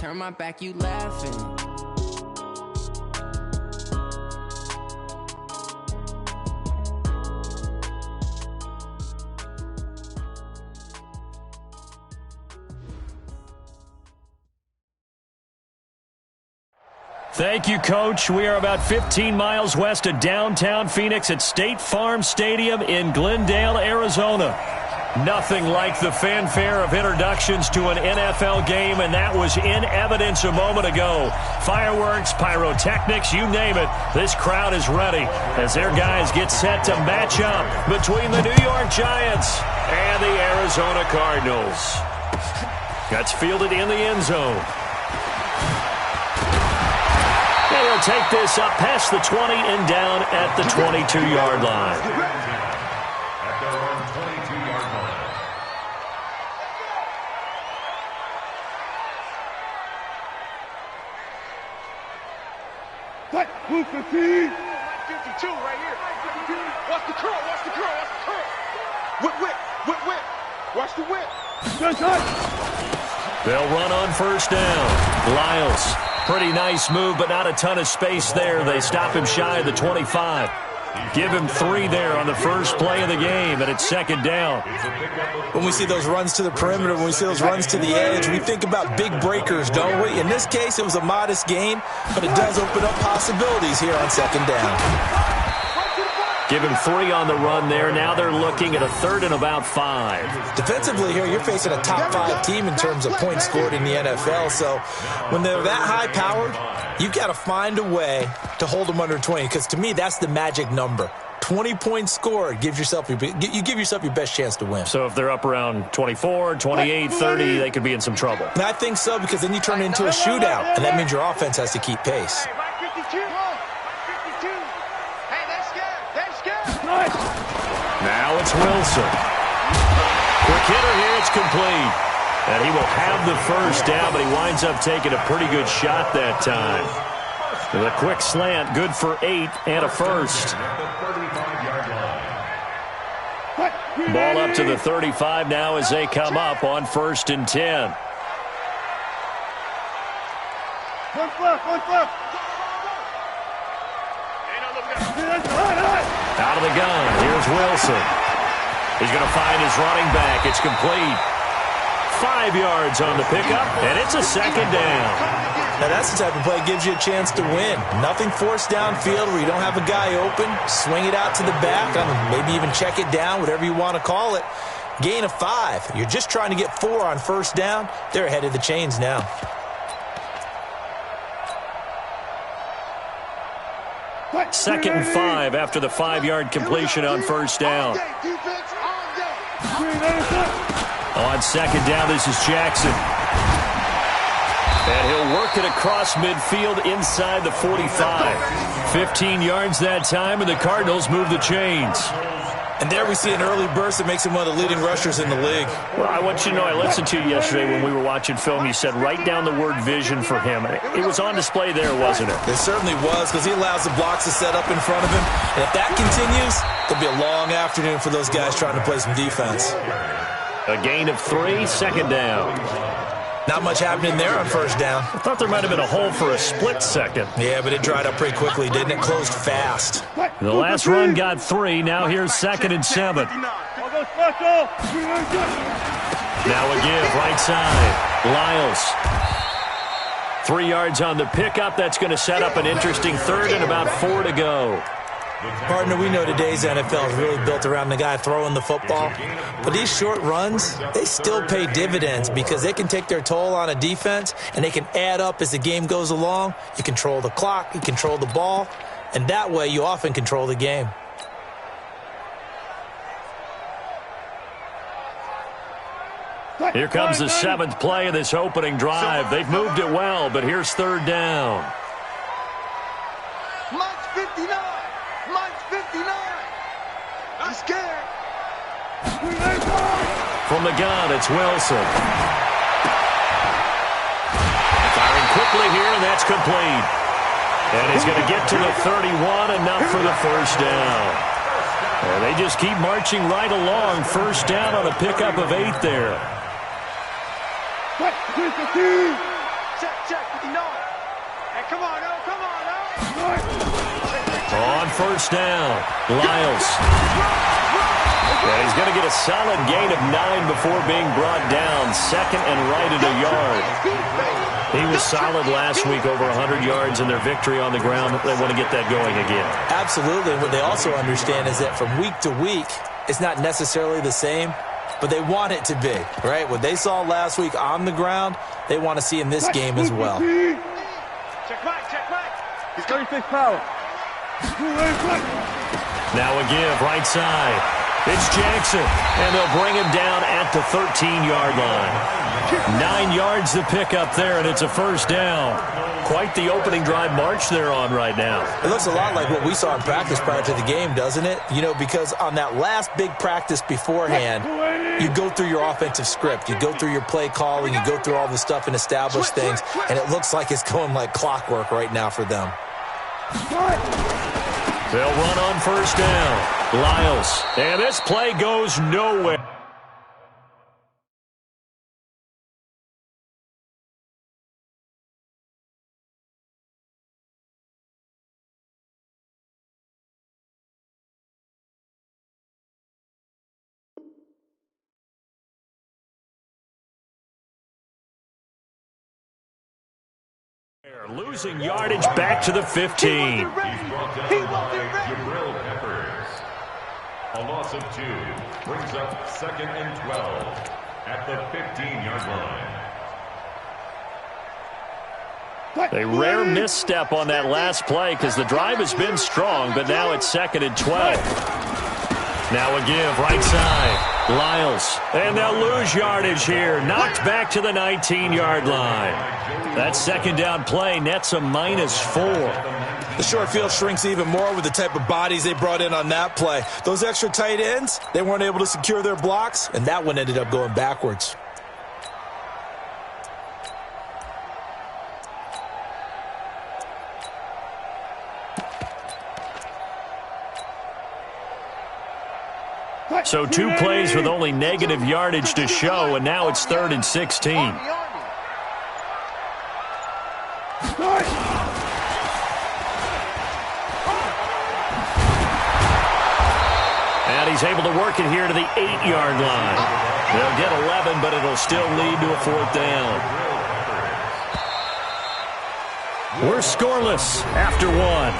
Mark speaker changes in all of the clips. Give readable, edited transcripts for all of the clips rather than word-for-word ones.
Speaker 1: turn my back, you laughing.
Speaker 2: Thank you, Coach. We are about 15 miles west of downtown Phoenix at State Farm Stadium in Glendale, Arizona. Nothing like the fanfare of introductions to an NFL game, and that was in evidence a moment ago. Fireworks, pyrotechnics, you name it. This crowd is ready as their guys get set to match up between the New York Giants and the Arizona Cardinals. That's fielded in the end zone. They'll take this up past the 20 and down at the 22-yard line.
Speaker 3: Blue 15. 52 right here. Watch the curl. Watch the curl. Watch the curl. Whip. Watch the whip.
Speaker 2: They'll run on first down. Lyles. Pretty nice move, but not a ton of space there. They stop him shy of the 25. Give him 3 there on the first play of the game, and it's second down.
Speaker 4: When we see those runs to the perimeter, when we see those runs to the edge, we think about big breakers, don't we? In this case, it was a modest gain, but it does open up possibilities here on second down.
Speaker 2: Give him 3 on the run there. Now they're looking at a third and about 5.
Speaker 4: Defensively here, you're facing a top 5 team in terms of points scored in the NFL. So when they're that high-powered, you got to find a way to hold them under 20, because to me, that's the magic number. 20 points scored, you give yourself your best chance to win.
Speaker 2: So if they're up around 24, 28, 30, they could be in some trouble.
Speaker 4: And I think so, because then you turn it into a shootout, and that means your offense has to keep pace.
Speaker 2: Now it's Wilson. Quick hitter here, it's complete. And he will have the first down, but he winds up taking a pretty good shot that time. With a quick slant, good for 8 and a first. Ball up to the 35 now as they come up on first and 10. Out of the gun, here's Wilson. He's going to find his running back. It's complete. 5 yards on the pickup, and it's a second down.
Speaker 4: Now that's the type of play that gives you a chance to win. Nothing forced downfield where you don't have a guy open. Swing it out to the back, maybe even check it down, whatever you want to call it. Gain of 5. You're just trying to get 4 on first down. They're ahead of the chains now.
Speaker 2: Second and 5 after the 5-yard completion on first down. On second down, this is Jackson. And he'll work it across midfield inside the 45. 15 yards that time, and the Cardinals move the chains.
Speaker 4: And there we see an early burst that makes him one of the leading rushers in the league.
Speaker 2: Well, I want you to know, I listened to you yesterday when we were watching film. You said write down the word vision for him. It was on display there, wasn't it?
Speaker 4: It certainly was, because he allows the blocks to set up in front of him. And if that continues, there'll be a long afternoon for those guys trying to play some defense.
Speaker 2: A gain of 3, second down.
Speaker 4: Not much happening there on first down.
Speaker 2: I thought there might have been a hole for a split second.
Speaker 4: Yeah, but it dried up pretty quickly, didn't it? Closed fast.
Speaker 2: The last run got 3. Now here's second and 7. Now a give, right side. Lyles. 3 yards on the pickup. That's going to set up an interesting third and about 4 to go.
Speaker 4: Partner, we know today's NFL is really built around the guy throwing the football. But these short runs, they still pay dividends because they can take their toll on a defense, and they can add up as the game goes along. You control the clock, you control the ball, and that way you often control the game.
Speaker 2: Here comes the 7th play of this opening drive. They've moved it well, but here's third down.
Speaker 3: Mike's 59. Mike's 59. I'm scared.
Speaker 2: From the gun, it's Wilson. Firing quickly here, and that's complete. And he's going to get to the 31, enough for the first down. And they just keep marching right along. First down on a pickup of 8 there. first down. Lyles. And he's going to get a solid gain of 9 before being brought down. Second and right at a yard. He was solid last week, over 100 yards in their victory on the ground. They want to get that going again.
Speaker 4: Absolutely. What they also understand is that from week to week, it's not necessarily the same, but they want it to be, right? What they saw last week on the ground, they want to see in this game as well.
Speaker 3: Check back, check back. He's 36 power.
Speaker 2: Now a give, right side. It's Jackson, and they'll bring him down at the 13-yard line. 9 yards to pick up there, and it's a first down. Quite the opening drive march they're on right now.
Speaker 4: It looks a lot like what we saw in practice prior to the game, doesn't it? You know, because on that last big practice beforehand, you go through your offensive script. You go through your play calling. You go through all the stuff and establish things, and it looks like it's going like clockwork right now for them.
Speaker 2: They'll run on first down. Lyles. And this play goes nowhere. Losing yardage back to the 15.
Speaker 1: A loss of 2 brings up second and 12 at the 15-yard line.
Speaker 2: A rare misstep on that last play because the drive has been strong, but now it's second and 12. Now a give, right side. Lyles. And they'll lose yardage here. Knocked back to the 19-yard line. That second down play nets a -4.
Speaker 4: The short field shrinks even more with the type of bodies they brought in on that play. Those extra tight ends, they weren't able to secure their blocks, and that one ended up going backwards.
Speaker 2: So 2 plays with only negative yardage to show, and now it's 3rd and 16. And he's able to work it here to the 8-yard line. They'll get 11, but it'll still lead to a 4th down. We're scoreless after 1.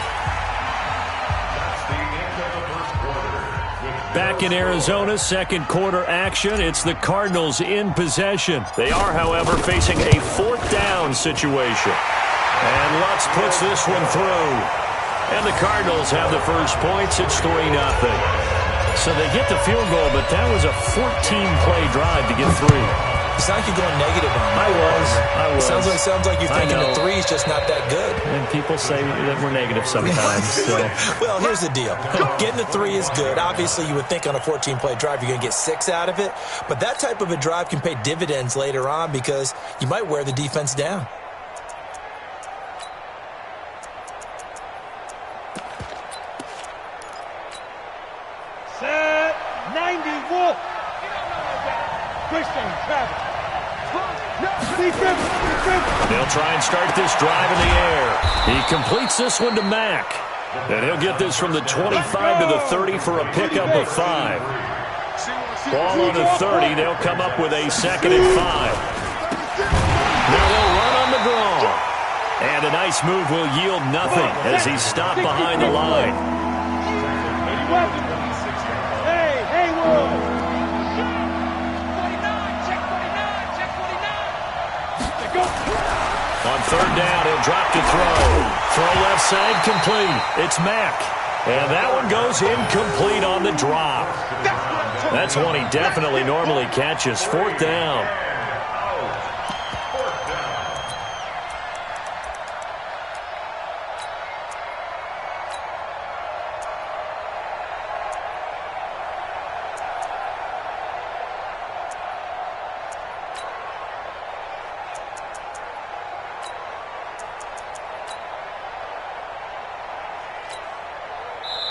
Speaker 2: Back in Arizona, second quarter action. It's the Cardinals in possession. They are, however, facing a 4th down situation. And Lutz puts this one through. And the Cardinals have the first points. It's 3-0. So they get the field goal, but that was a 14-play drive to get 3.
Speaker 4: It's not like you're going negative on me.
Speaker 2: I was.
Speaker 4: It sounds like you're thinking the 3 is just not that good.
Speaker 2: And people say that we're negative sometimes. So.
Speaker 4: Well, here's the deal. Getting the 3 is good. Obviously, you would think on a 14-play drive you're going to get 6 out of it. But that type of a drive can pay dividends later on because you might wear the defense down.
Speaker 3: Set 91. Christian Travis.
Speaker 2: They'll try and start this drive in the air. He completes this one to Mack. And he'll get this from the 25 to the 30 for a pickup of 5. Ball on the 30. They'll come up with a 2nd and 5. Now they'll run on the draw. And a nice move will yield nothing as he's stopped behind the line.
Speaker 3: Hey, Haywood.
Speaker 2: On 3rd down, he'll drop to throw. Throw left side, complete. It's Mack. And that one goes incomplete on the drop. That's one he definitely normally catches. 4th down.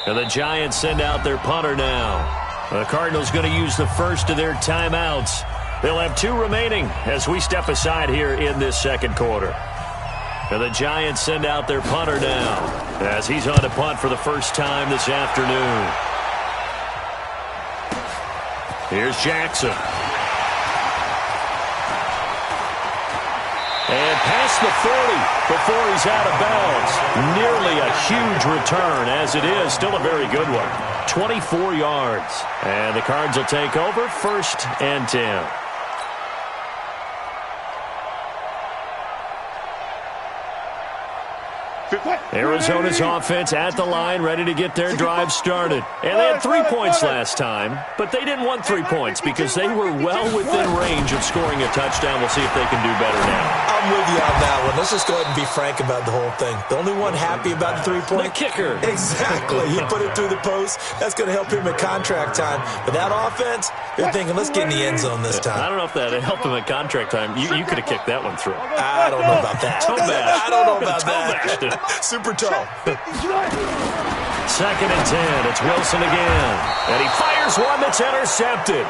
Speaker 2: And the Giants send out their punter now. The Cardinals going to use the first of their timeouts. They'll have 2 remaining as we step aside here in this second quarter. And the Giants send out their punter now as he's on to punt for the first time this afternoon. Here's Jackson. And past the 40 before he's out of bounds. Nearly a huge return, as it is. Still a very good one. 24 yards. And the Cards will take over, 1st and 10. Arizona's offense at the line, ready to get their drive started. And they had 3 points last time, but they didn't want 3 points because they were well within range of scoring a touchdown. We'll see if they can do better now.
Speaker 4: I'm with you on that one. Let's just go ahead and be frank about the whole thing. The only one happy about the 3-point?
Speaker 2: The kicker.
Speaker 4: Exactly. He put it through the post. That's going to help him at contract time. But that offense, they're thinking, let's get in the end zone this time.
Speaker 2: I don't know if that helped him at contract time. You could have kicked that one through.
Speaker 4: I don't know about that. I don't know about that. Super tall.
Speaker 2: 2nd and 10. It's Wilson again. And he fires one that's intercepted.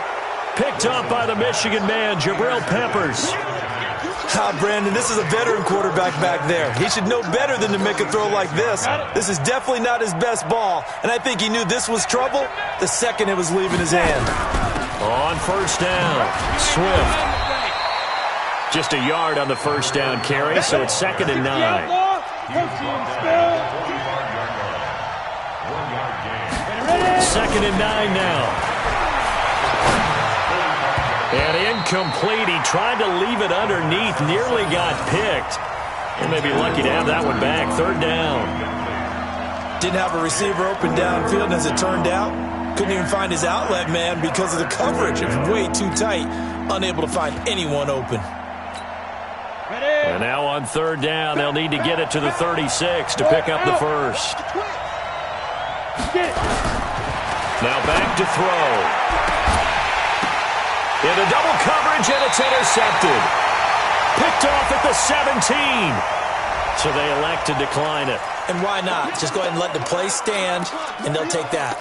Speaker 2: Picked up by the Michigan man, Jabril Peppers.
Speaker 4: Brandon, this is a veteran quarterback back there. He should know better than to make a throw like this. This is definitely not his best ball, and I think he knew this was trouble the second it was leaving his hand.
Speaker 2: On 1st down, Swift. Just a yard on the 1st down carry, so it's 2nd and 9. 2nd and 9 now. And incomplete. He tried to leave it underneath. Nearly got picked. He may be lucky to have that one back. 3rd down.
Speaker 4: Didn't have a receiver open downfield, as it turned out. Couldn't even find his outlet man because of the coverage. It was way too tight. Unable to find anyone open.
Speaker 2: And now on 3rd down, they'll need to get it to the 36 to pick up the first. Now back to throw. Into double coverage, and it's intercepted. Picked off at the 17. So they elect to decline it.
Speaker 4: And why not? Just go ahead and let the play stand, and they'll take that.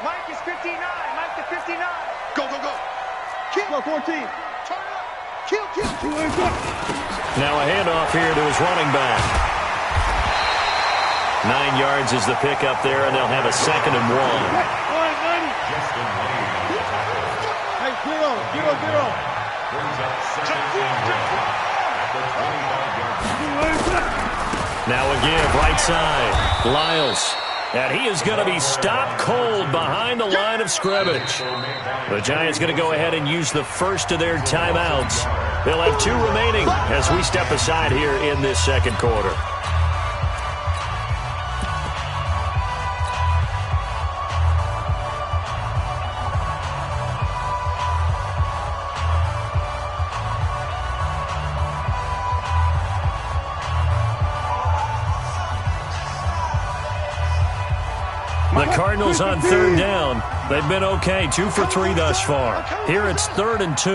Speaker 3: Mike is 59. Mike to 59. Go, go, go. Kill. Go, 14. Turn up. Kill.
Speaker 2: Now a handoff here to his running back. 9 yards is the pickup there, and they'll have a 2nd and 1.
Speaker 3: Hey, zero.
Speaker 1: Brings up 2nd and 1 at the 25-yard line.
Speaker 2: Now again, right side. Lyles. And he is going to be stopped cold behind the line of scrimmage. The Giants going to go ahead and use the first of their timeouts. They'll have 2 remaining as we step aside here in this 2nd quarter. The Cardinals on 3rd down. They've been okay, 2 for 3 thus far. Here it's 3rd and 2.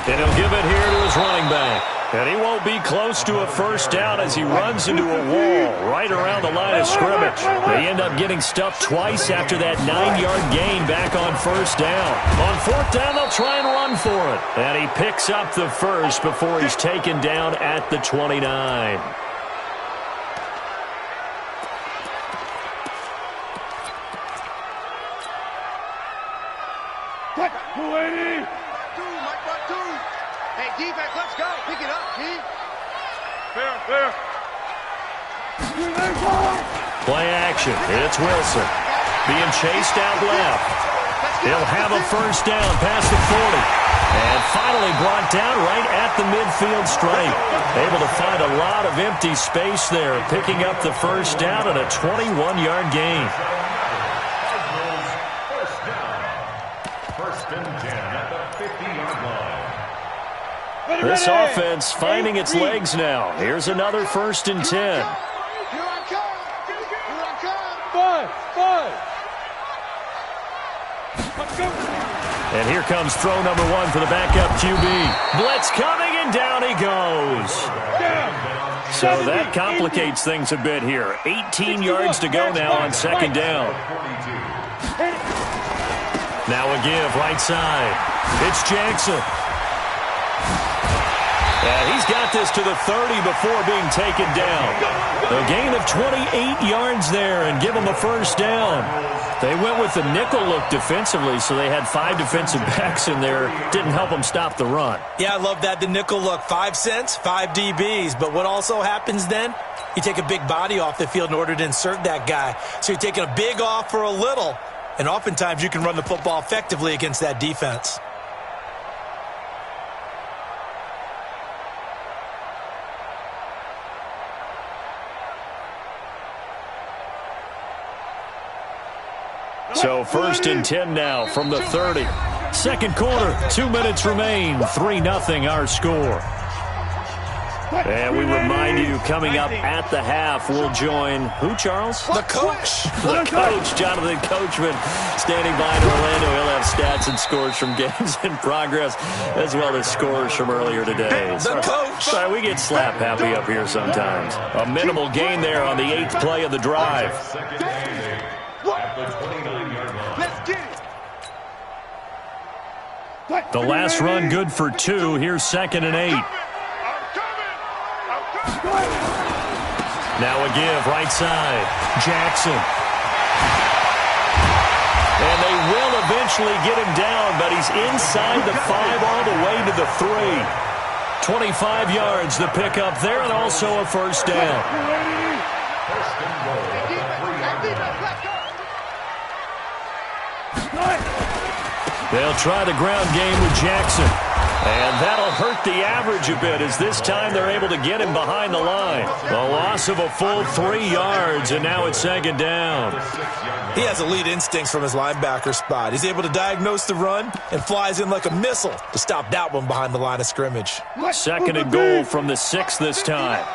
Speaker 2: And he'll give it here to his running back. And he won't be close to a first down as he runs into a wall right around the line of scrimmage. They end up getting stuffed twice after that 9-yard gain back on 1st down. On 4th down, they'll try and run for it. And he picks up the first before he's taken down at the 29.
Speaker 3: Hey, defense, let's go. Pick it up, G. Fair.
Speaker 2: Play action. It's Wilson. Being chased out left. He'll have a first down past the 40. And finally brought down right at the midfield stripe. Able to find a lot of empty space there, picking up the first down and a 21-yard gain.
Speaker 1: First and 10 at the 50-yard line.
Speaker 2: This offense finding its legs now. Here's another 1st and 10.
Speaker 3: Here I come.
Speaker 5: 5. Let's go.
Speaker 2: And here comes throw number 1 for the backup QB. Blitz coming, and down he goes. So that complicates things a bit here. 18 yards to go now on second down. Now a give right side. It's Jackson. And he's got this to the 30 before being taken down. A gain of 28 yards there and give him a first down. They went with the nickel look defensively, so they had 5 defensive backs in there. Didn't help them stop the run.
Speaker 4: Yeah, I love that, the nickel look. 5 cents, 5 DBs. But what also happens then? You take a big body off the field in order to insert that guy. So you're taking a big off for a little. And oftentimes you can run the football effectively against that defense.
Speaker 2: So 1st and 10 now from the 30. Second quarter, 2 minutes remain. 3-0 our score. And we remind you, coming up at the half, we'll join who, Charles?
Speaker 4: The coach.
Speaker 2: The coach, Jonathan Coachman, standing by in Orlando. He'll have stats and scores from games in progress, as well as scores from earlier today.
Speaker 4: The coach.
Speaker 2: Sorry, we get slap happy up here sometimes. A minimal gain there on the 8th play of the drive. The last run good for 2. Here's 2nd and 8. Now a give right side. Jackson. And they will eventually get him down, but he's inside the 5 all the way to the 3. 25 yards the pickup there, and also a first down. They'll try the ground game with Jackson. And that'll hurt the average a bit, as this time they're able to get him behind the line. A loss of a full 3 yards, and now it's 2nd down.
Speaker 4: He has elite instincts from his linebacker spot. He's able to diagnose the run and flies in like a missile to stop that one behind the line of scrimmage.
Speaker 2: 2nd and goal from the 6 this time.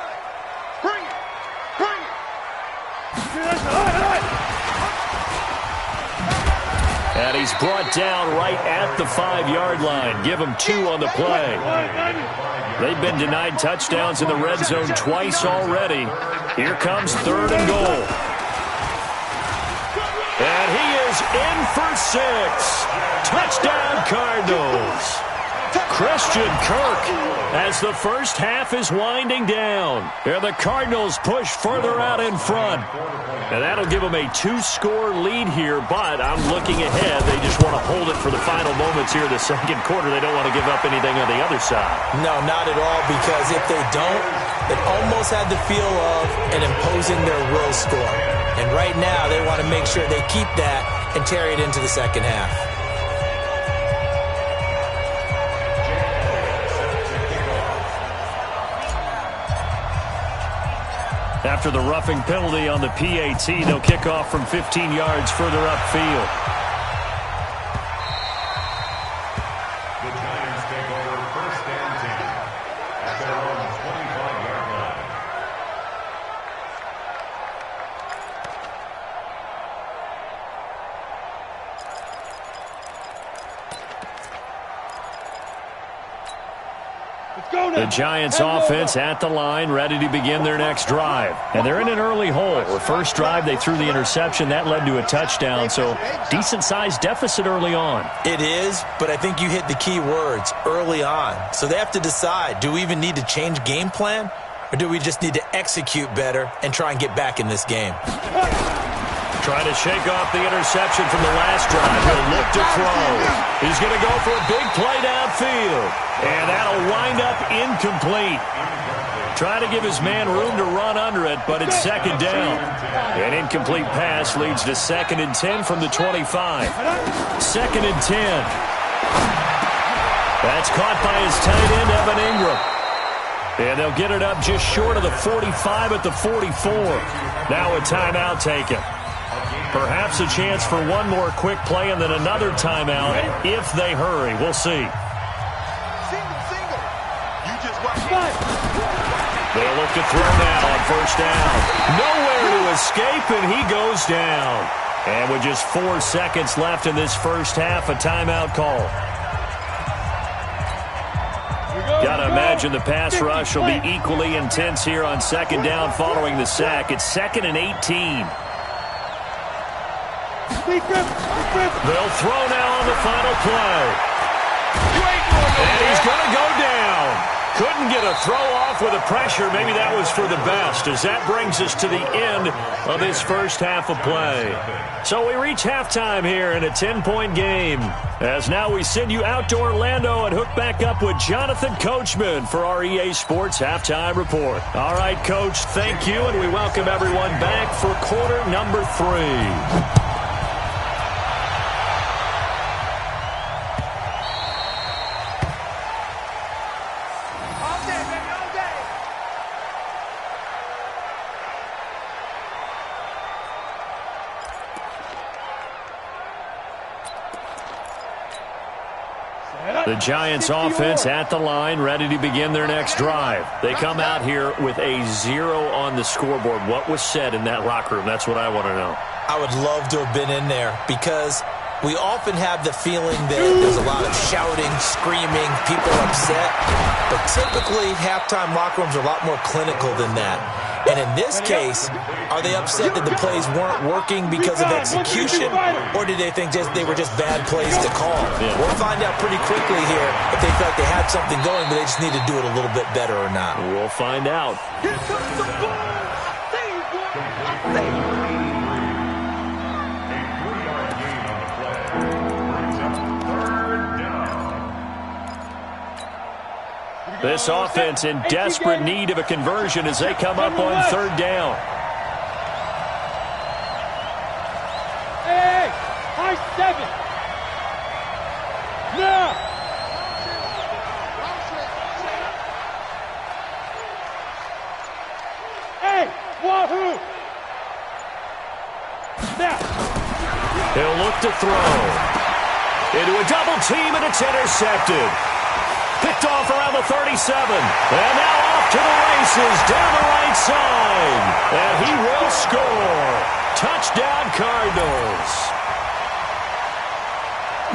Speaker 2: And he's brought down right at the 5-yard line. Give him 2 on the play. They've been denied touchdowns in the red zone twice already. Here comes 3rd and goal. And he is in for 6. Touchdown Cardinals. Christian Kirk, as the first half is winding down. And the Cardinals push further out in front. And that'll give them a 2-score lead here, but I'm looking ahead. They just want to hold it for the final moments here in the second quarter. They don't want to give up anything on the other side.
Speaker 4: No, not at all, because if they don't, it almost had the feel of an imposing their will score. And right now, they want to make sure they keep that and carry it into the second half.
Speaker 2: After the roughing penalty on the PAT, they'll kick off from 15 yards further upfield.
Speaker 1: The Giants take over 1st and 10 at their own 25-yard line.
Speaker 2: The Giants offense at the line, ready to begin their next drive. And they're in an early hole. The first drive, they threw the interception. That led to a touchdown, so decent-sized deficit early on.
Speaker 4: It is, but I think you hit the key words, early on. So they have to decide, do we even need to change game plan, or do we just need to execute better and try and get back in this game?
Speaker 2: Trying to shake off the interception from the last drive. He'll look to throw. He's going to go for a big play downfield. And that'll wind up incomplete. Trying to give his man room to run under it, but it's 2nd down. An incomplete pass leads to 2nd and 10 from the 25. 2nd and 10. That's caught by his tight end, Evan Ingram. And they'll get it up just short of the 45 at the 44. Now a timeout taken. Perhaps a chance for one more quick play and then another timeout if they hurry. We'll see. They'll look to throw now on 1st down. Nowhere to escape, and he goes down. And with just 4 seconds left in this first half, a timeout call. Got to imagine the pass rush will be equally intense here on second down following the sack. It's 2nd and 18. They'll throw now on the final play. And he's going to go down. Couldn't get a throw off with the pressure. Maybe that was for the best, as that brings us to the end of this first half of play. So we reach halftime here in a 10-point game. As now we send you out to Orlando and hook back up with Jonathan Coachman for our EA Sports Halftime Report. All right, Coach, thank you, and we welcome everyone back for quarter number 3. The Giants offense at the line, ready to begin their next drive. They come out here with a 0 on the scoreboard. What was said in that locker room? That's what I want to know.
Speaker 4: I would love to have been in there, because we often have the feeling that there's a lot of shouting, screaming, people upset. But typically, halftime locker rooms are a lot more clinical than that. And in this case, are they upset that the plays weren't working because of execution, or did they think they were just bad plays to call?
Speaker 2: Yeah.
Speaker 4: We'll find out pretty quickly here if they felt they had something going, but they just need to do it a little bit better or not.
Speaker 2: We'll find out.
Speaker 3: Here comes the ball. I say it, boy. I say it.
Speaker 1: A 3-yard gain on the play. Brings up 3rd down.
Speaker 2: This offense in desperate need of a conversion as they come up on 3rd down.
Speaker 3: Hey, high 7. Now. Hey, wahoo. Now.
Speaker 2: He'll look to throw. Into a double team, and it's intercepted. Picked off around the 37. And now off to the races down the right side. And he will score. Touchdown, Cardinals.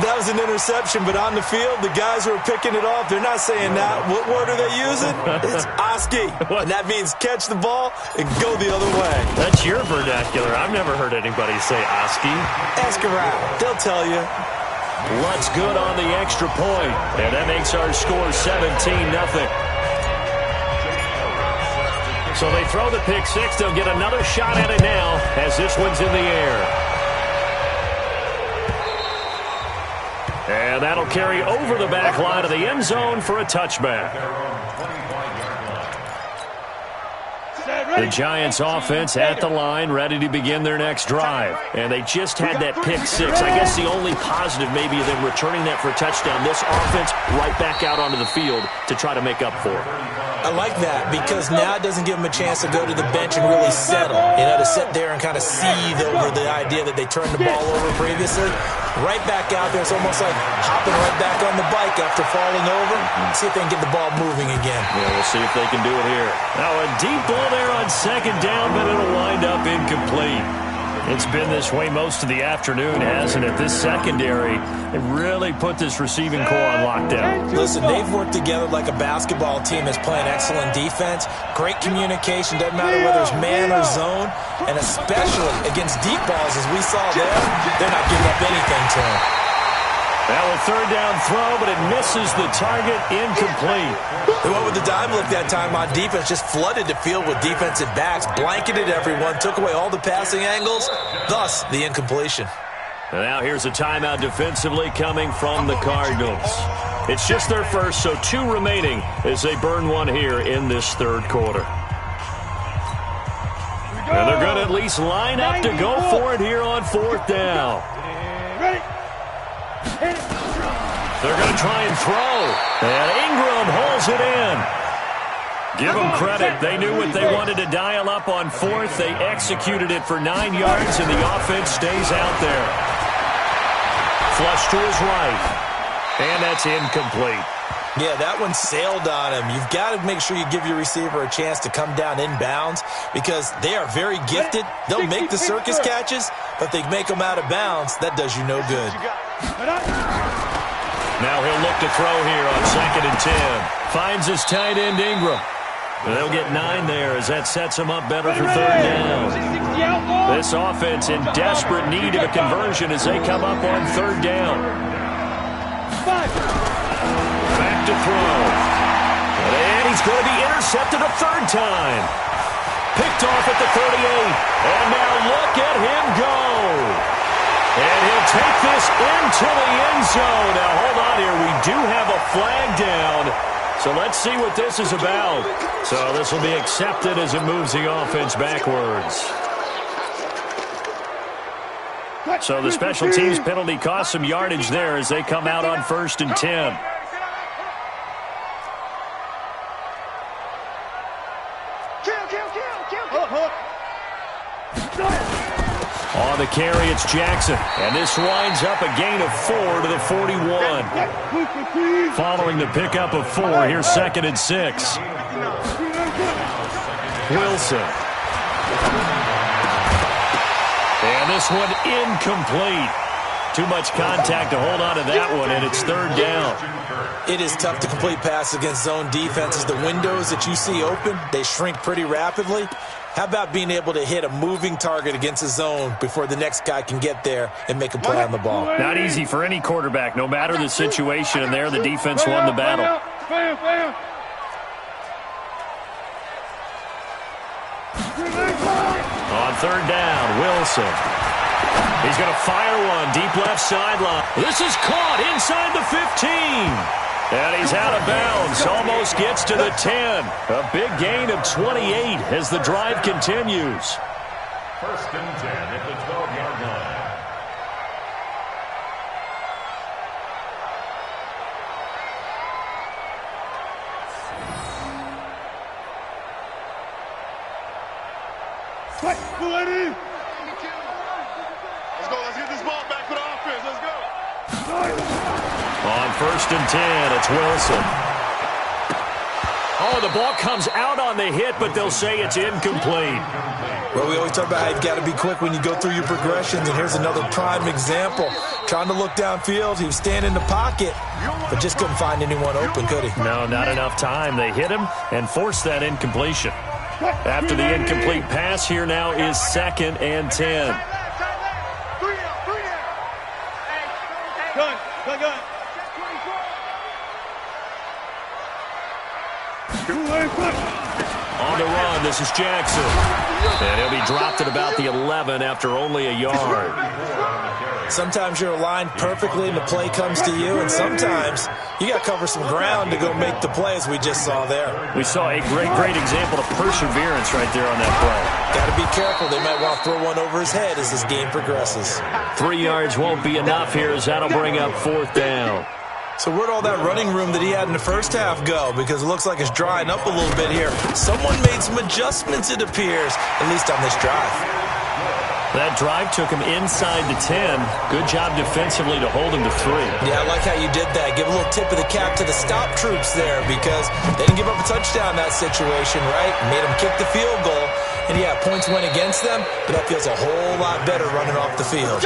Speaker 4: That was an interception, but on the field, the guys who are picking it off, they're not saying that. What word are they using? It's Oski. And that means catch the ball and go the other way.
Speaker 2: That's your vernacular. I've never heard anybody say Oski.
Speaker 4: Ask around. They'll tell you.
Speaker 2: Lutz good on the extra point. And that makes our score 17-0. So they throw the pick six. They'll get another shot at it now as this one's in the air. And that'll carry over the back line of the end zone for a touchback. The Giants offense at the line, ready to begin their next drive. And they just had that pick six. I guess the only positive maybe of them returning that for a touchdown. This offense right back out onto the field to try to make up for it.
Speaker 4: I like that, because now it doesn't give them a chance to go to the bench and really settle. You know, to sit there and kind of seethe over the idea that they turned the ball over previously. Right back out there. It's almost like hopping right back on the bike after falling over. See if they can get the ball moving again.
Speaker 2: Yeah, we'll see if they can do it here. Now a deep ball there on second down, but it'll wind up incomplete. It's been this way most of the afternoon, hasn't it? This secondary, it really put this receiving core on lockdown.
Speaker 4: Listen, they've worked together like a basketball team that's playing excellent defense. Great communication, doesn't matter whether it's man or zone. And especially against deep balls, as we saw there, they're not giving up anything to them.
Speaker 2: Now a third down throw, but it misses the target, incomplete.
Speaker 4: They went with the dime look that time on defense, just flooded the field with defensive backs, blanketed everyone, took away all the passing angles, thus the incompletion.
Speaker 2: And now here's a timeout defensively coming from the Cardinals. It's just their first, so 2 remaining as they burn one here in this third quarter. And they're going to at least line up to go for it here on 4th down.
Speaker 3: Ready?
Speaker 2: They're going to try and throw. And Ingram holds it in. Give them credit. They knew what they wanted to dial up on 4th. They executed it for 9 yards, and the offense stays out there. Flush to his right. And that's incomplete.
Speaker 4: Yeah, that one sailed on him. You've got to make sure you give your receiver a chance to come down inbounds because they are very gifted. They'll make the circus catches, but if they make them out of bounds, that does you no good.
Speaker 2: Now he'll look to throw here on 2nd and 10. Finds his tight end, Ingram. They'll get 9 there as that sets him up better for 3rd down. This offense in desperate need of a conversion as they come up on 3rd down. Back to throw. And he's going to be intercepted a 3rd time. Picked off at the 38. And now look at him go. And he'll take this into the end zone. Now hold on here. We do have a flag down. So let's see what this is about. So this will be accepted as it moves the offense backwards. So the special teams penalty cost some yardage there as they come out on 1st and 10. On the carry, it's Jackson. And this winds up a gain of 4 to the 41. Following the pickup of 4, here's 2nd and 6. Wilson. And this one incomplete. Too much contact to hold on to that one, and it's 3rd down.
Speaker 4: It is tough to complete pass against zone defenses. The windows that you see open, they shrink pretty rapidly. How about being able to hit a moving target against a zone before the next guy can get there and make a play on the ball?
Speaker 2: Not easy for any quarterback, no matter the situation, and there the defense won the battle. On 3rd down, Wilson. He's going to fire one deep left sideline. This is caught inside the 15. And he's out of bounds. Almost gets to the 10. A big gain of 28 as the drive continues.
Speaker 1: 1st and 10 at the 12-yard line.
Speaker 3: Let's go. Let's get this ball back for the offense. Let's go.
Speaker 2: On 1st and 10, it's Wilson. Oh, the ball comes out on the hit, but they'll say it's incomplete.
Speaker 4: Well, we always talk about how you've got to be quick when you go through your progressions, and here's another prime example. Trying to look downfield, he was standing in the pocket, but just couldn't find anyone open, could he?
Speaker 2: No, not enough time. They hit him and forced that incompletion. After the incomplete pass, here now is 2nd and 10.
Speaker 3: Gun.
Speaker 2: On the run, this is Jackson. And he'll be dropped at about the 11 after only a yard.
Speaker 4: Sometimes you're aligned perfectly and the play comes to you, and sometimes you got to cover some ground to go make the play, as we just saw there.
Speaker 2: We saw a great example of perseverance right there on that play.
Speaker 4: Got to be careful. They might want to throw one over his head as this game progresses.
Speaker 2: 3 yards won't be enough here as that'll bring up 4th down.
Speaker 4: So where'd all that running room that he had in the first half go? Because it looks like it's drying up a little bit here. Someone made some adjustments, it appears, at least on this drive.
Speaker 2: That drive took him inside the 10. Good job defensively to hold him to 3.
Speaker 4: Yeah, I like how you did that. Give a little tip of the cap to the stop troops there because they didn't give up a touchdown in that situation, right? Made them kick the field goal. And, yeah, points went against them, but that feels a whole lot better running off the field.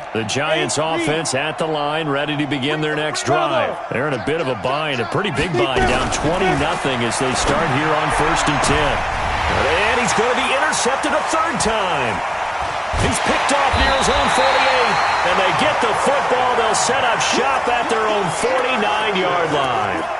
Speaker 2: The Giants offense at the line, ready to begin their next drive. They're in a bit of a bind, a pretty big bind, down 20-0 as they start here on 1st and 10. And he's going to be intercepted a 3rd time. He's picked off near his own 48, and they get the football. They'll set up shop at their own 49-yard line.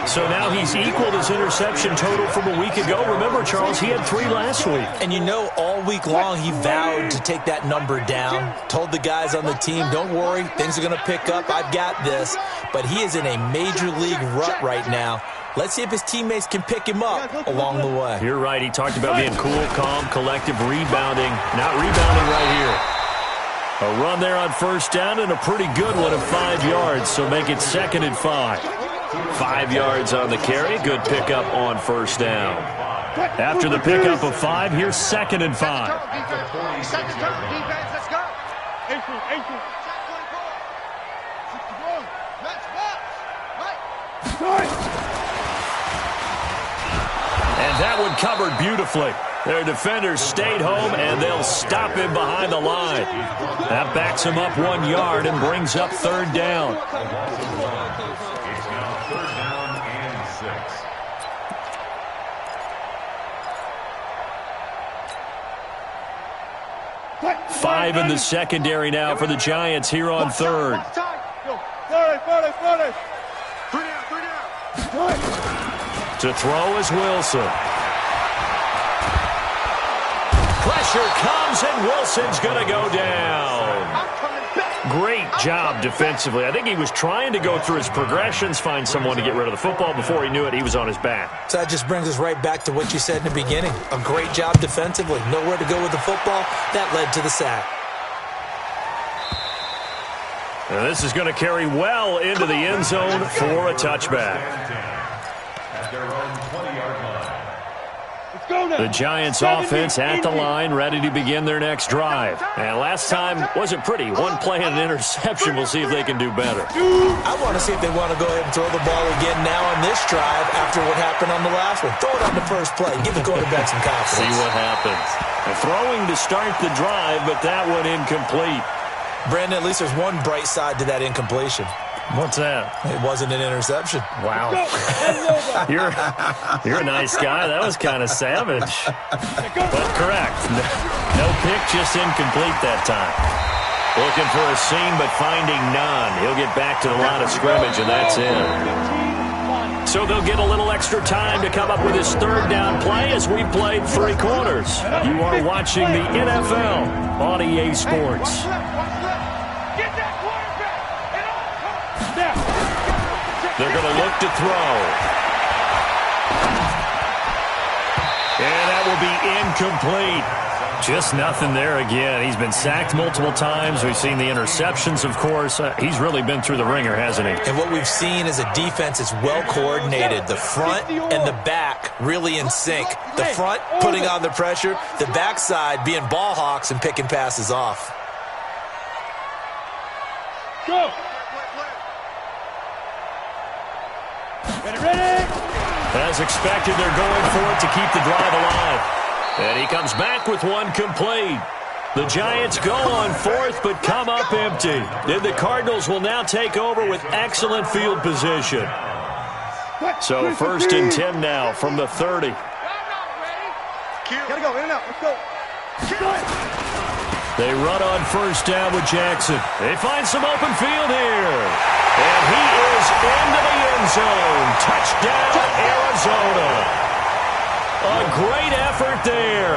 Speaker 2: So now he's equaled his interception total from a week ago. Remember, Charles, he had 3 last week.
Speaker 4: And you know, all week long he vowed to take that number down. Told the guys on the team, don't worry, things are going to pick up. I've got this. But he is in a major league rut right now. Let's see if his teammates can pick him up along the way.
Speaker 2: You're right. He talked about being cool, calm, collective, rebounding. Not rebounding right here. A run there on 1st down and a pretty good one of 5 yards. So make it 2nd and 5. 5 yards on the carry. Good pickup on 1st down. After the pickup of 5, here's 2nd and 5.
Speaker 3: Second turn, defense, let's go. 18.
Speaker 2: And that one covered beautifully. Their defenders stayed home, and they'll stop him behind the line. That backs him up 1 yard and brings up 3rd down.
Speaker 1: It's now 3rd down and 6.
Speaker 2: 5 in the secondary now for the Giants here on 3rd.
Speaker 3: 3 down.
Speaker 2: To throw is Wilson. Pressure comes, and Wilson's going to go down. Great job defensively. I think he was trying to go through his progressions, find someone to get rid of the football. Before he knew it, he was on his back.
Speaker 4: So that just brings us right back to what you said in the beginning. A great job defensively. Nowhere to go with the football. That led to the sack.
Speaker 2: And this is going to carry well into the end zone for a touchback.
Speaker 1: At their own 20-yard line.
Speaker 2: The Giants offense at the line, ready to begin their next drive. And last time wasn't pretty. One play and an interception. We'll see if they can do better.
Speaker 4: I want to see if they want to go ahead and throw the ball again now on this drive after what happened on the last one. Throw it on the first play. Give the quarterback some confidence.
Speaker 2: See what happens. Throwing to start the drive, but that one incomplete.
Speaker 4: Brandon, at least there's one bright side to that incompletion.
Speaker 2: What's that?
Speaker 4: It wasn't an interception.
Speaker 2: Wow. You're a nice guy. That was kind of savage. But correct. No pick, just incomplete that time. Looking for a seam, but finding none. He'll get back to the line of scrimmage, and that's it. So they'll get a little extra time to come up with his 3rd down play as we played 3 quarters. You are watching the NFL on EA Sports. They're going to look to throw. And that will be incomplete. Just nothing there again. He's been sacked multiple times. We've seen the interceptions, of course. He's really been through the ringer, hasn't he?
Speaker 4: And what we've seen is a defense that's well coordinated. The front and the back really in sync. The front putting on the pressure. The backside being ball hawks and picking passes off.
Speaker 3: Go. Ready?
Speaker 2: As expected, they're going for it to keep the drive alive. And he comes back with one complete. The Giants go on 4th, but come up empty. And the Cardinals will now take over with excellent field position. So 1st and 10 now from the 30.
Speaker 3: Gotta go, in and out, let's go.
Speaker 2: They run on 1st down with Jackson. They find some open field here. And he is into the end zone. Touchdown, Arizona. A great effort there.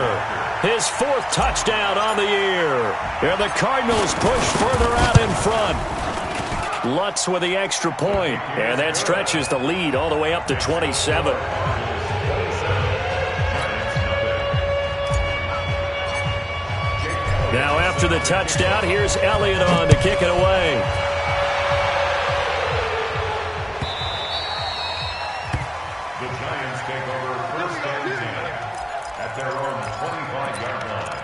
Speaker 2: His 4th touchdown on the year. And the Cardinals push further out in front. Lutz with the extra point. And that stretches the lead all the way up to 27. Now after the touchdown, here's Elliott on to kick it away.
Speaker 1: The Giants take over 1st and 10 at their own 25-yard line.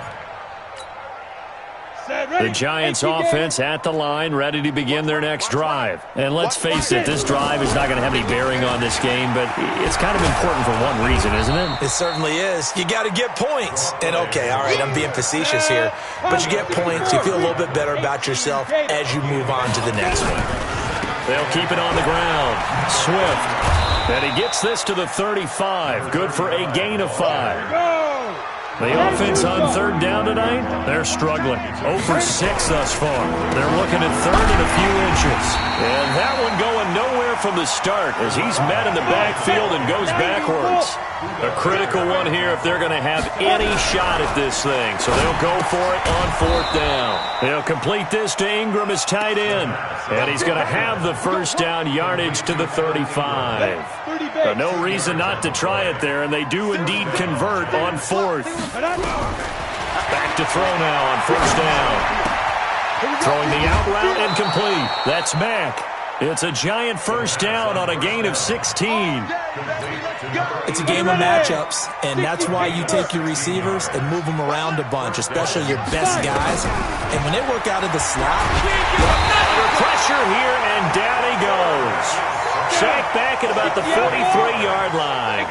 Speaker 2: The Giants offense at the line, ready to begin their next drive. And let's face it, this drive is not going to have any bearing on this game, but it's kind of important for one reason, isn't it?
Speaker 4: It certainly is. You got to get points. And okay, all right, I'm being facetious here, but you get points, you feel a little bit better about yourself as you move on to the next one.
Speaker 2: They'll keep it on the ground. Swift. And he gets this to the 35. Good for a gain of 5. The offense on 3rd down tonight, they're struggling. 0 for 6 thus far. They're looking at 3rd and a few inches. And that one going nowhere from the start as he's met in the backfield and goes backwards. A critical one here if they're going to have any shot at this thing. So they'll go for it on 4th down. They'll complete this to Ingram as tight end. And he's going to have the 1st down yardage to the 35. No reason not to try it there, and they do indeed convert on 4th. Back to throw now on 1st down. Throwing the out route incomplete. That's Mack. It's a giant first down on a gain of 16.
Speaker 4: It's a game of matchups, and that's why you take your receivers and move them around a bunch, especially your best guys. And when they work out of the slot,
Speaker 2: under pressure here, and down he goes. Sacked back at about the 43-yard line.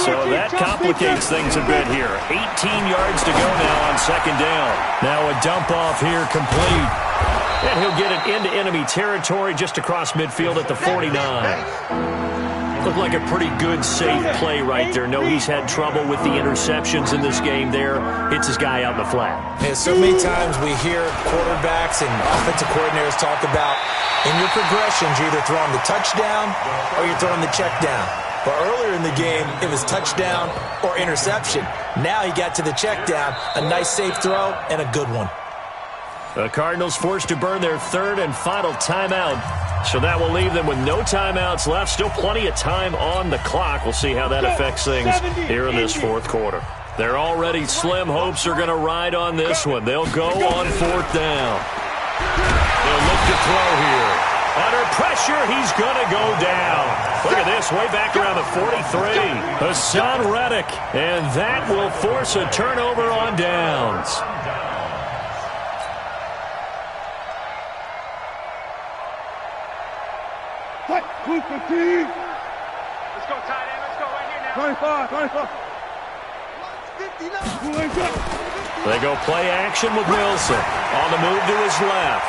Speaker 2: So that complicates things a bit here. 18 yards to go now on second down. Now a dump off here complete. And he'll get it into enemy territory just across midfield at the 49. Looked like a pretty good, safe play right there. No, he's had trouble with the interceptions in this game there. Hits his guy out in the flat.
Speaker 4: And so many times we hear quarterbacks and offensive coordinators talk about in your progressions, you're either throwing the touchdown or you're throwing the check down. But earlier in the game, it was touchdown or interception. Now he got to the check down, a nice safe throw, and a good one.
Speaker 2: The Cardinals forced to burn their third and final timeout. So that will leave them with no timeouts left. Still plenty of time on the clock. We'll see how that affects things here in this fourth quarter. They're already slim hopes are going to ride on this one. They'll go on fourth down. They'll look to throw here. Under pressure, he's going to go down. Look at this, way back around the 43. Hassan Reddick, and that will force a turnover on downs.
Speaker 3: Let's go, tight end. Let's go right here now. 25.
Speaker 2: They go play action with Wilson. On the move to his left.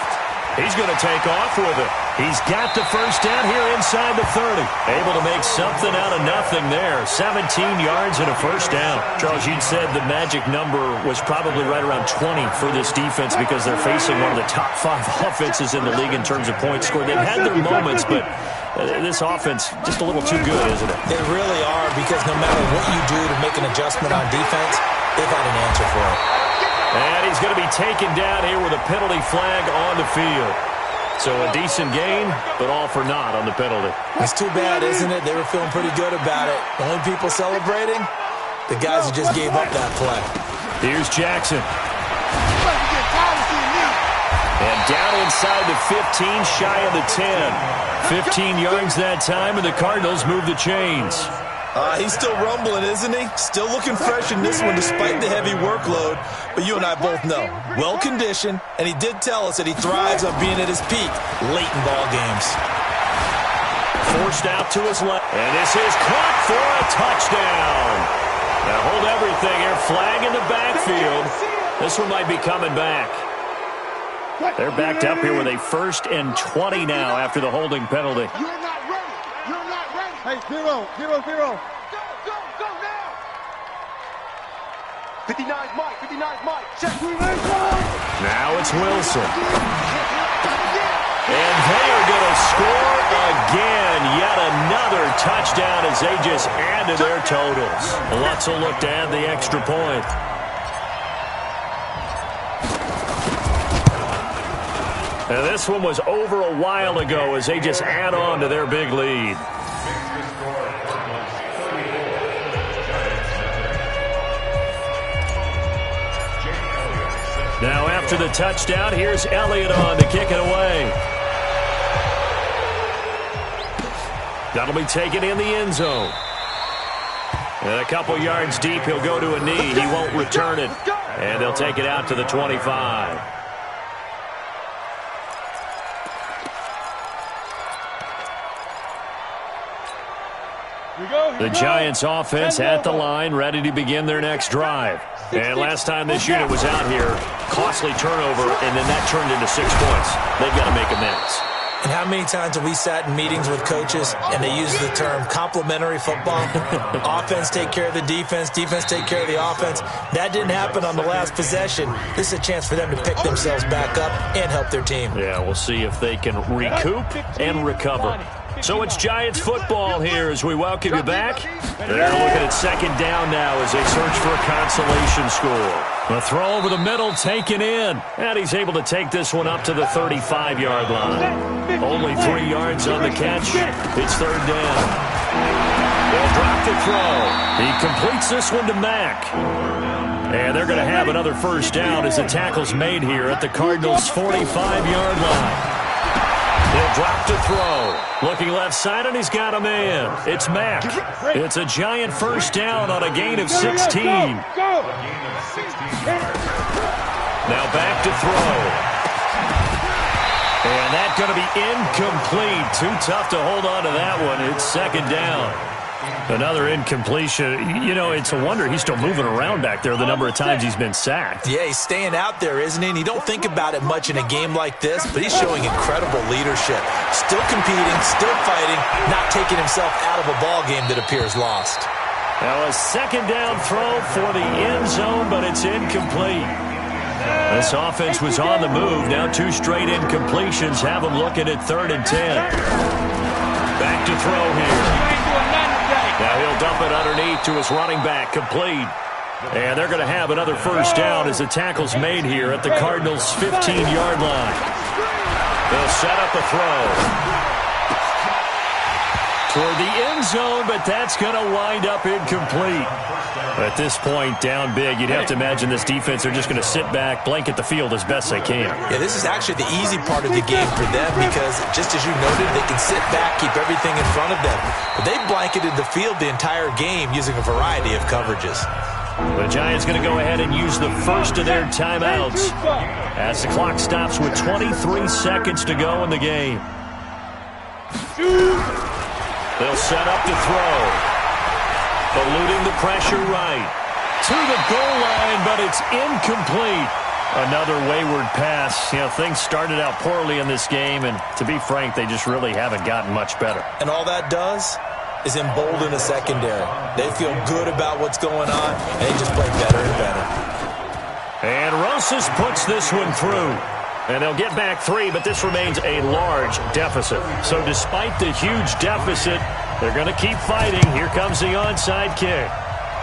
Speaker 2: He's going to take off with it. He's got the first down here inside the 30. Able to make something out of nothing there. 17 yards and a first down. Charles, you'd said the magic number was probably right around 20 for this defense because they're facing one of the top 5 offenses in the league in terms of points scored. They've had their moments, but this offense just a little too good, isn't it?
Speaker 4: They really are, because no matter what you do to make an adjustment on defense, they've had an answer for it.
Speaker 2: And he's going to be taken down here with a penalty flag on the field. So a decent gain, but all for naught on the penalty.
Speaker 4: It's too bad, isn't it? They were feeling pretty good about it. The only people celebrating, the guys who just gave up that play.
Speaker 2: Here's Jackson. And down inside the 15, shy of the 10. 15 yards that time, and the Cardinals move the chains.
Speaker 4: He's still rumbling, isn't he? Still looking fresh in this one despite the heavy workload. But you and I both know, well-conditioned, and he did tell us that he thrives on being at his peak late in ball games.
Speaker 2: Forced out to his left, and this is caught for a touchdown. Now hold everything here, flag in the backfield. This one might be coming back. They're backed up here with a 1st and 20 now after the holding penalty.
Speaker 3: You're not ready. You're not ready. Hey, 0, 0, 0. Go now. 59's Mike. 59's Mike. Check.
Speaker 2: Now it's Wilson. And they are going to score again. Yet another touchdown as they just add to their totals. Lutz will look to add the extra point. Now this one was over a while ago as they just add on to their big lead. Now after the touchdown, here's Elliott on to kick it away. That'll be taken in the end zone. And a couple yards deep, he'll go to a knee. He won't return it. And they'll take it out to the 25. The Giants offense at the line, ready to begin their next drive. And last time this unit was out here, costly turnover, and then that turned into 6 points. They've got to make amends.
Speaker 4: And how many times have we sat in meetings with coaches and they use the term complementary football? Offense take care of the defense, defense take care of the offense. That didn't happen on the last possession. This is a chance for them to pick themselves back up and help their team.
Speaker 2: Yeah, we'll see if they can recoup and recover. So it's Giants football here as we welcome you back. They're looking at second down now as they search for a consolation score. The throw over the middle taken in. And he's able to take this one up to the 35-yard line. Only 3 yards on the catch. It's third down. They'll drop the throw. He completes this one to Mack. And they're going to have another first down as the tackle's made here at the Cardinals' 45-yard line. He'll drop to throw. Looking left side, and he's got a man. It's Mack. It's a giant first down on a gain of 16. Now back to throw. And that's going to be incomplete. Too tough to hold on to that one. It's second down. Another incompletion. You know, it's a wonder he's still moving around back there the number of times he's been sacked.
Speaker 4: Yeah, he's staying out there, isn't he? And you don't think about it much in a game like this, but he's showing incredible leadership. Still competing, still fighting, not taking himself out of a ball game that appears lost.
Speaker 2: Now a second down throw for the end zone, but it's incomplete. This offense was on the move. Now 2 straight incompletions have them looking at 3rd and 10. Back to throw here. Now he'll dump it underneath to his running back, complete. And they're going to have another first down as the tackle's made here at the Cardinals' 15-yard line. They'll set up the throw toward the end zone, but that's going to wind up incomplete. At this point, down big, you'd have to imagine this defense are just going to sit back, blanket the field as best they can.
Speaker 4: Yeah, this is actually the easy part of the game for them because, just as you noted, they can sit back, keep everything in front of them. But they blanketed the field the entire game using a variety of coverages.
Speaker 2: The Giants going to go ahead and use the first of their timeouts as the clock stops with 23 seconds to go in the game. They'll set up to throw. Eluding the pressure right. To the goal line, but it's incomplete. Another wayward pass. You know, things started out poorly in this game, and to be frank, they just really haven't gotten much better.
Speaker 4: And all that does is embolden the secondary. They feel good about what's going on, and they just play better and better.
Speaker 2: And Rosas puts this one through. And they'll get back 3, but this remains a large deficit. So despite the huge deficit, they're going to keep fighting. Here comes the onside kick.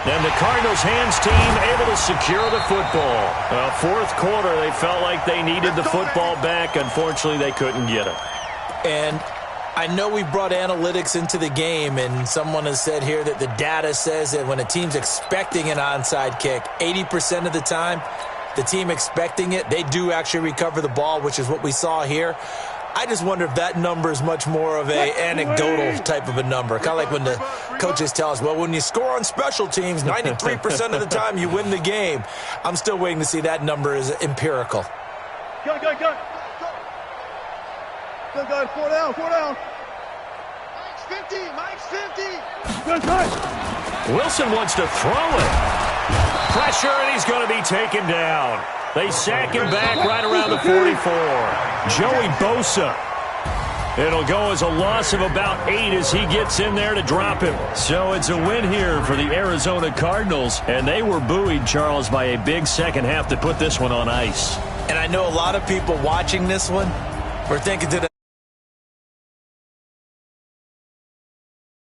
Speaker 2: And the Cardinals' hands team able to secure the football. Fourth quarter, they felt like they needed the football back. Unfortunately, they couldn't get it.
Speaker 4: And I know we brought analytics into the game, and someone has said here that the data says that when a team's expecting an onside kick, 80% of the time, the team expecting it, they do actually recover the ball, which is what we saw here. I just wonder if that number is much more of a anecdotal type of a number. Kind of like when the coaches tell us, well, when you score on special teams, 93% of the time you win the game. I'm still waiting to see that number is empirical.
Speaker 3: Go. 4 down. Mike's 50.
Speaker 2: Wilson wants to throw it. Pressure, and he's going to be taken down. They sack him back right around the 44. Joey Bosa. It'll go as a loss of about 8 as he gets in there to drop him. So it's a win here for the Arizona Cardinals, and they were buoyed, Charles, by a big second half to put this one on ice.
Speaker 4: And I know a lot of people watching this one were thinking to